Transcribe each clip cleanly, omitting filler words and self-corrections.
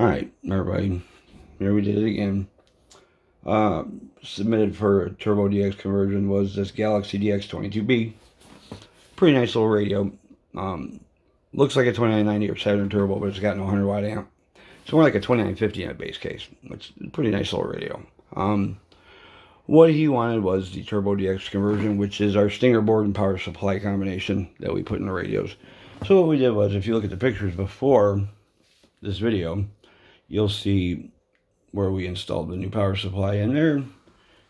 Alright, everybody. Here we did it again. Submitted for a Turbo DX conversion was this Galaxy DX22B. Pretty nice little radio. Looks like a 2990 or Saturn Turbo, but it's got no 100 watt amp. It's more like a 2950 in a base case. It's a pretty nice little radio. What he wanted was the Turbo DX conversion, which is our stinger board and power supply combination that we put in the radios. So what we did was, if you look at the pictures before this video, you'll see where we installed the new power supply, and there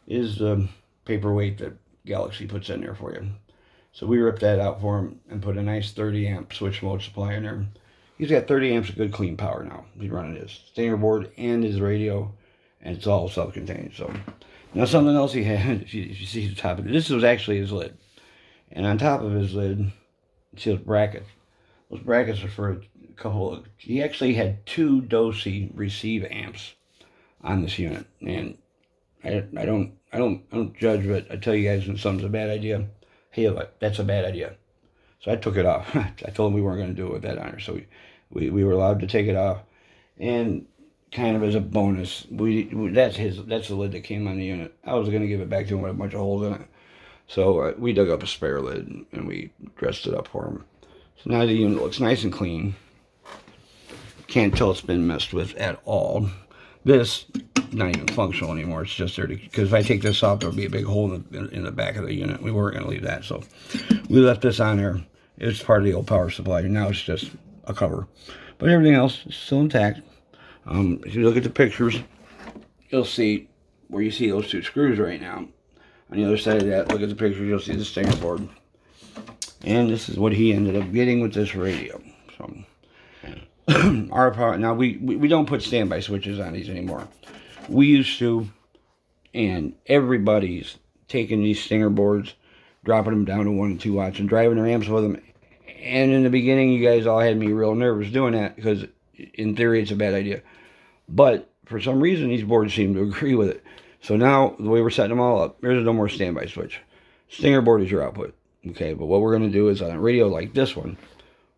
is the paperweight that Galaxy puts in there for you. So we ripped that out for him and put a nice 30 amp switch mode supply in there. He's got 30 amps of good clean power now. He's running his stinger board and his radio, and it's all self-contained. So now something else he had, if you see the top of it, this was actually his lid. And on top of his lid, you see those brackets. Those brackets are for a couple of, he actually had 2 DOSI receive amps on this unit. And I don't judge, but I tell you guys when something's a bad idea, hey, look, that's a bad idea. So I took it off. I told him we weren't going to do it with that on there. So we were allowed to take it off. And kind of as a bonus, that's the lid that came on the unit. I was going to give it back to him with a bunch of holes in it. So we dug up a spare lid and we dressed it up for him. So now the unit looks nice and clean. Can't tell it's been messed with at all. This, not even functional anymore. It's just there because if I take this off, there'll be a big hole in the back of the unit. We weren't going to leave that, so we left this on there. It's part of the old power supply. Now it's just a cover. But everything else is still intact. If you look at the pictures, you'll see where you see those 2 screws right now. On the other side of that, look at the pictures, you'll see the stinger board. And this is what he ended up getting with this radio. So our power, now we don't put standby switches on these anymore. We used to, and everybody's taking these stinger boards, dropping them down to 1 and 2 watts and driving their amps with them. And in the beginning, you guys all had me real nervous doing that because in theory it's a bad idea. But for some reason, these boards seem to agree with it. So now, the way we're setting them all up, there's no more standby switch. Stinger board is your output. Okay, but what we're going to do is on a radio like this one,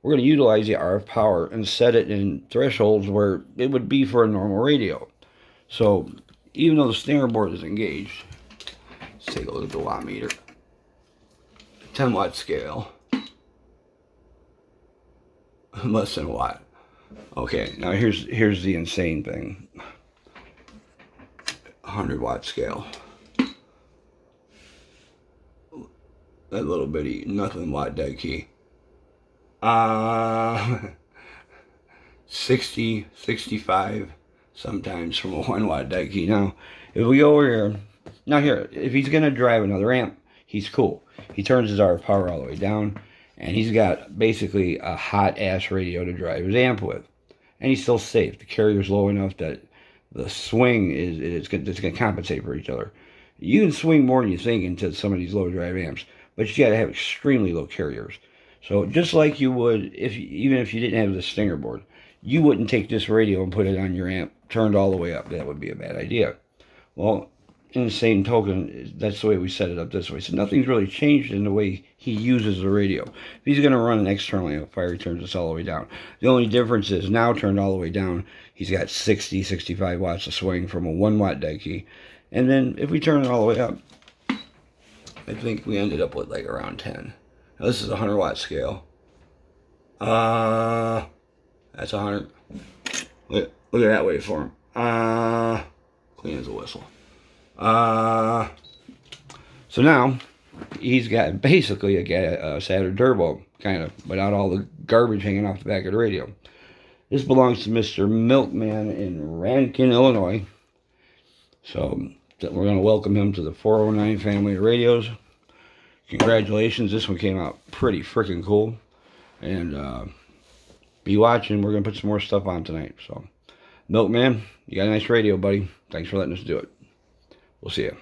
we're going to utilize the RF power and set it in thresholds where it would be for a normal radio. So even though the stinger board is engaged, let's take a look at the watt meter. 10 watt scale. Less than a watt. Okay, now here's the insane thing. 100 watt scale. That little bitty nothing watt dead key. 60, 65 sometimes from a 1 watt dead key. Now, if we go over here, now here, if he's going to drive another amp, he's cool. He turns his RF power all the way down, and he's got basically a hot ass radio to drive his amp with. And he's still safe. The carrier's low enough that the swing it's going to compensate for each other. You can swing more than you think into some of these low drive amps, but you got to have extremely low carriers. So just like you would, even if you didn't have the stinger board, you wouldn't take this radio and put it on your amp turned all the way up. That would be a bad idea. Well, in the same token, that's the way we set it up this way. So nothing's really changed in the way he uses the radio. If he's going to run an external amplifier, he turns this all the way down. The only difference is now turned all the way down, he's got 60, 65 watts of swing from a 1 watt dead key. And then if we turn it all the way up, I think we ended up with like around 10. Now this is a 100 watt scale. That's 100. Look at that waveform. Clean as a whistle. So now he's got basically a Saturn Turbo, kind of, without all the garbage hanging off the back of the radio. This belongs to Mr. Milkman in Rankin, Illinois. So we're going to welcome him to the 409 family of radios. Congratulations, this one came out pretty freaking cool. And be watching, we're going to put some more stuff on tonight. So, Milkman, you got a nice radio, buddy. Thanks for letting us do it. We'll see you.